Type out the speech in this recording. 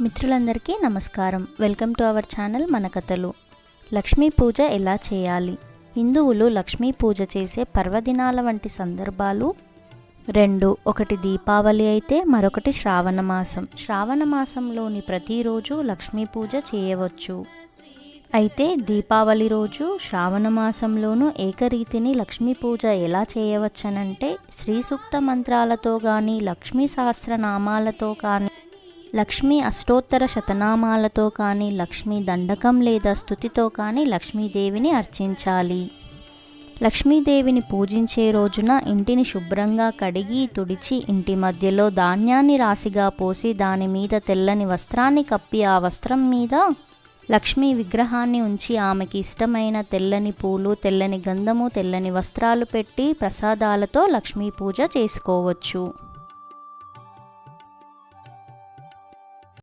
మిత్రులందరికీ నమస్కారం. Welcome to our channel మన కథలు. లక్ష్మీ పూజ ఎలా చేయాలి? హిందువులు లక్ష్మీ పూజ చేసే పర్వదినాల వంటి సందర్భాలు రెండు. ఒకటి దీపావళి అయితే మరొకటి శ్రావణ మాసం. శ్రావణ మాసంలోని ప్రతిరోజు లక్ష్మీ పూజ చేయవచ్చు. అయితే దీపావళి రోజు శ్రావణ మాసంలోనూ ఏకరీతిని లక్ష్మీ పూజ ఎలా చేయవచ్చనంటే శ్రీ సూక్త మంత్రాలతో కానీ, లక్ష్మీ సహస్రనామాలతో కానీ, లక్ష్మీ అష్టోత్తర శతనామాలతో కానీ, లక్ష్మీ దండకం లేదా స్తుతితో కానీ లక్ష్మీదేవిని అర్చించాలి. లక్ష్మీదేవిని పూజించే రోజున ఇంటిని శుభ్రంగా కడిగి తుడిచి ఇంటి మధ్యలో ధాన్యాన్ని రాశిగా పోసి దాని మీద తెల్లని వస్త్రాన్ని కప్పి ఆ వస్త్రం మీద లక్ష్మీ విగ్రహాన్ని ఉంచి ఆమెకి ఇష్టమైన తెల్లని పూలు, తెల్లని గంధము, తెల్లని వస్త్రాలు పెట్టి ప్రసాదాలతో లక్ష్మీ పూజ చేసుకోవచ్చు.